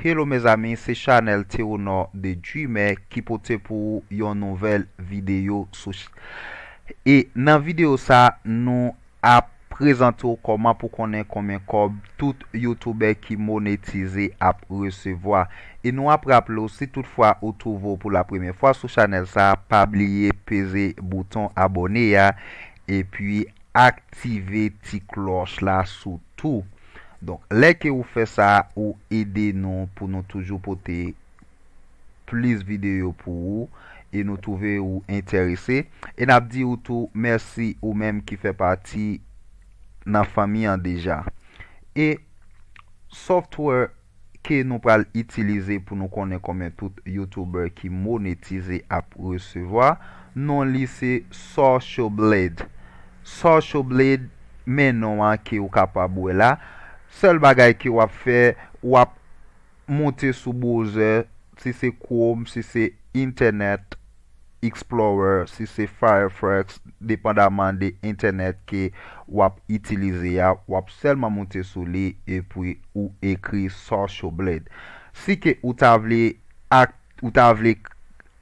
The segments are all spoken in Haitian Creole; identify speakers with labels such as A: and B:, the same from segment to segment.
A: hello mes amis, c'est Chanel Théonard de Dreamer qui pote pour une nouvelle vidéo et dans vidéo ça nous a présenté comment pour connaître combien comme tout YouTuber qui monétisé à recevoir et nous après rappelé aussi toutefois ou trouve pour la première fois sur Chanel ça pas oublier peser bouton abonner ya, et puis activer petit cloche là sous tout. Donc, les que vous faites ça, ou aidez nous pour nous toujours porter plus de vidéos pour vous et nous trouver ou intéressés. Et n'a dit ou tout merci ou même qui fait partie de la famille en déjà. Et software que nous allons utiliser pour nous connaître combien tout YouTuber qui monétisé à recevoir, non c'est Social Blade. Social Blade, mais non qui est capable là. Seul bagay ki wap fè, wap monte sou browser, si c'est Chrome, si c'est Internet Explorer, si c'est Firefox, dépendamment de Internet ki wap itilize ya, wap seulement monte sou li, et puis ou écrit Social Blade. Si ke ou ta vle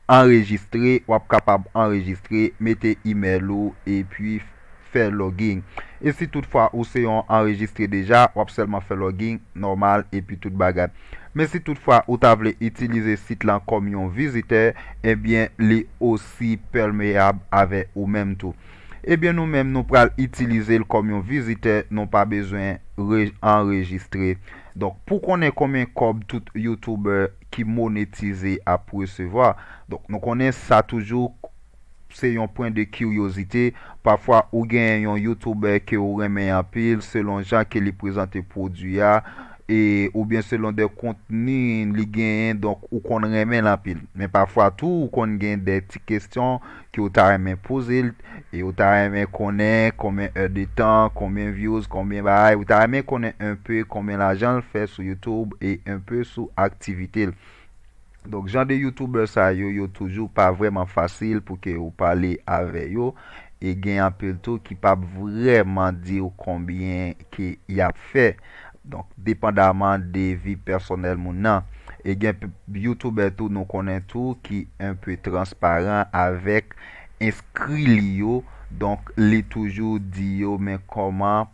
A: enregistrer, wap capable enregistrer, mettez email ou, et puis faire login. Et si toutefois ou c'est enregistré déjà, ou seulement faire login normal et puis tout bagage. Mais si toutefois ou t'avez utiliser site là comme un visiteur, eh bien, les aussi perméable avec ou même tout. Eh bien, nous-mêmes, nous pourrons utiliser le comme un visiteur, non pas besoin enregistrer. Donc, pour qu'on ait combien comme tout YouTuber qui monétisé à recevoir, donc, nous connaissons ça toujours. C'est un point de curiosité. Parfois, ou gen un YouTuber qui ou remet en pile selon gens qui li présente produit et ou bien selon des contenus li gen donc ou qu'on remet en pile. Mais parfois tout ou qu'on gen des petites questions qui ou ta remet poser et ou ta remet connaître combien heures de temps, combien views, combien bail, ou ta remet connaître un peu combien l'argent le fait sur YouTube et un peu sur activité. Donc, genre de YouTubers ça yo toujours pas vraiment facile pour que vous parlez avec yo et gagne un peu tout qui pas vraiment dire combien qu'il y a fait. Donc, dépendamment des vies personnelles moun et gagne YouTuber tout nous connaît tout qui un peu transparent avec inscrit li yo donc les toujours dit yo mais comment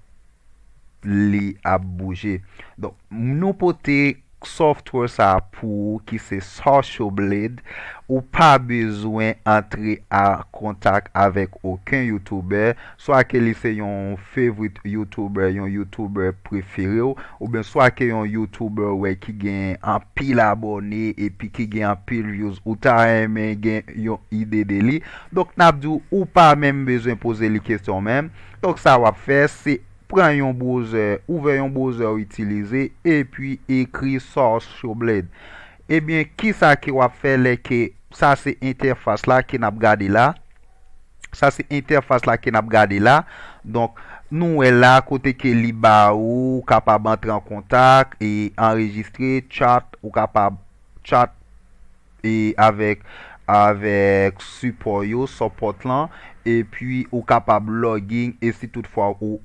A: li a bouger. Donc, nous poter software ça pour qui c'est Social Blade ou pas besoin entrer en contact avec aucun YouTuber, soit que c'est un favorite YouTuber, un YouTuber préféré ou bien soit que un YouTuber ouais qui gagne un pile abonnés et puis qui gagne un pile views ou ta aimé gagne une idée de lui. Donc n'a dit ou pas même besoin poser les questions même. Donc ça va faire c'est prends un browser, ouvre un browser utilisé et puis écrit Social Blade. Eh bien, qui ça qui va faire les que ça c'est interface là qui n'a regardé là. Ça c'est interface là qui n'a regardé là. Donc nous est là côté que liba ou capable entrer en contact et enregistrer chat ou capable chat et avec support là et puis ou capable login et si toutefois ou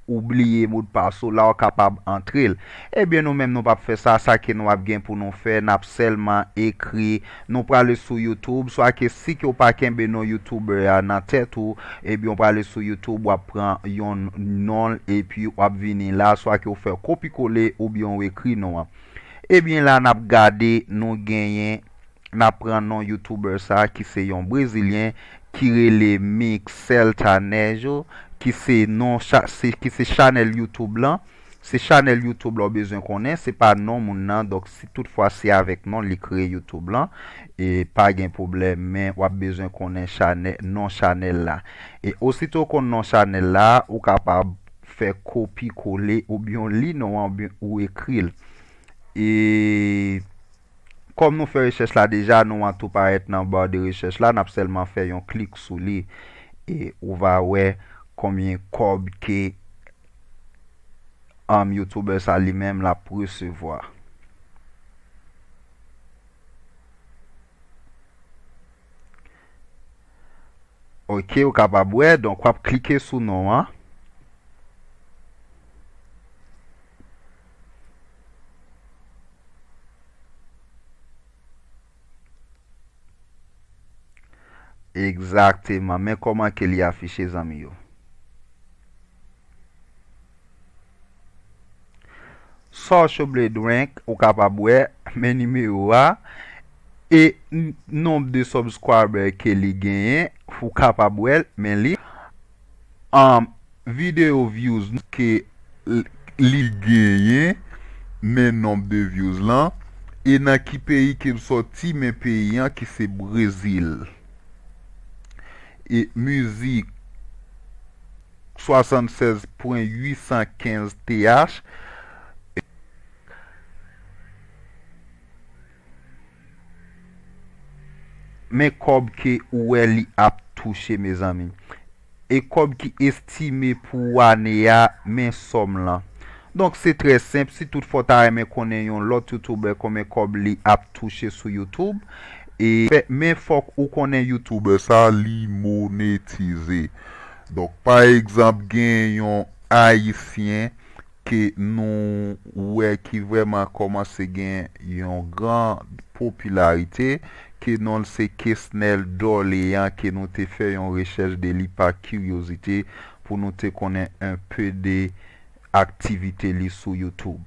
A: oublier mot de passe là capable entrer. Eh bien nous même nous pas faire ça que nous a bien pour nous faire n'a seulement écrit nous pour aller sur YouTube soit que si que pas kembe non YouTuber dans tête ou et bien on peut aller sur YouTube ou prendre un nom et puis ou venir là soit que vous faire copier coller ou bien on écrit non. Eh bien là n'a regardé nous gagner n'a prend non YouTuber ça qui c'est un brésilien qui relè Mixel Tanejo qui c'est non qui c'est channel YouTube là c'est channel YouTube là besoin connaît c'est pas non mon nan donc si toutefois c'est avec non li créer YouTube là et pas gain problème mais ou a besoin connaît channel non channel là et aussitôt qu'on non channel là ou capable faire copie coller ou bien li non ou écrire et comme nous faisons recherche là déjà, nous avons tout paraître dans le barre de recherche là, nous avons seulement fait un clic sur lui et on va voir combien cob que YouTuber ça lui-même là pour recevoir. OK, ou capable ouais, donc on va cliquer sur nom hein. Exactement. Men koman ke li afiche zami yo? Social Blade Rank ou kapab wè men nimero a e nombre de subscriber ke li genyen ou kapab wè men li video views ke li genyen men nombre de views lan e nan ki peyi ke m sorti men peyi an ki se Brazil e müzik 76.815 TH men kob ke ouwe li ap touche me zami e kob ki estime pou ane ya men som lan. Donc c'est très simple, si toutefois ta reme konen yon lot YouTuber komen kob li ap touche sou YouTube e men fok ou konen YouTuber sa li monetize. Donc par exemple gen yon Haitien ke nou wè ki vreman komanse gen yon gran popularite ke non se Kesnel Doleyan ke nou te fè yon rechèche de li pa curiosité pou nou te konen un peu de aktivite li sou YouTube.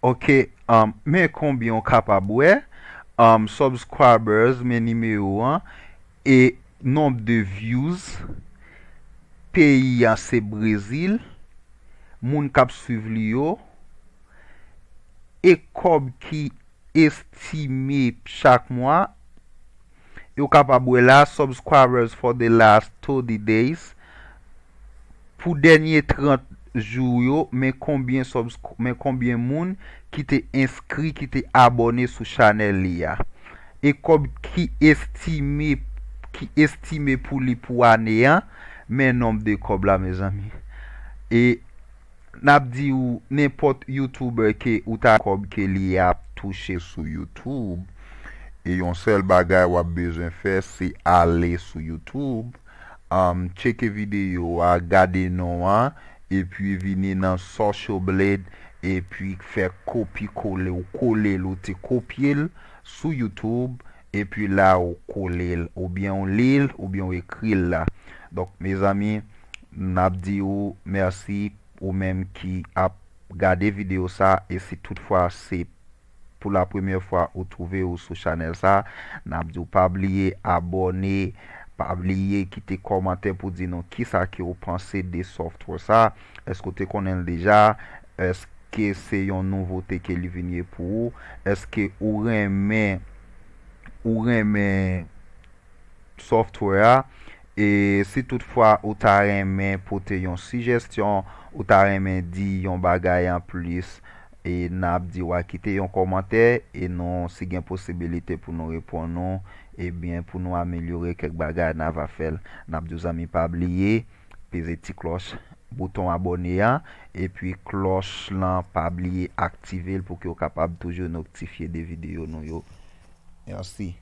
A: Ok, men konbyon kapab wè, subscribers men nimero an, e nombre de views, peyi an se Brazil, moun kap suiv li yo, e kob ki estime chak mwa, yo kapab wè la, subscribers for the last 30 days, pou denye 30 jou yo, men konbyen moun ki te inskri, ki te abone sou chanel li ya. E kob ki estime pou li pou ane ya, men nombre de kob la me zami. E nap di ou nepot YouTuber ke ou ta kob ke li ap touche sou YouTube. E yon sel bagay wap bezen fè, se ale sou YouTube. Cheke video a gade nou an, e pi vini nan Social Blade, e pi fè kopi kole ou kole l ou te kopye l sou YouTube, e pi la ou kole l, ou bien ou lil, ou bien ou ekri l la. Donk, mes ami, nap di ou, mersi, ou menm ki ap gade video sa, e si toutfwa se pou la premye fwa ou trouve ou sou chanel sa, nap di ou pa bliye abone, pa bliye kite komante pou di nou ki sa ki ou panse de software sa, eske ou te konen deja, eske se yon nouvote ke li venye pou ou, eske ou reme software a, e si toutfwa ou ta reme pote yon sugestyon, ou ta reme di yon bagay an plus, e nap di wakite yon komante, e non si gen posibilite pou nou repon nou, e bien pou nou amelyore kek bagay nan va fel. Nap di zami pa bliye, peze ti kloche, bouton abone ya, e pi kloche lan pa bliye aktive l pou ki yo kapab toujou notifiye de video nou yo. Merci.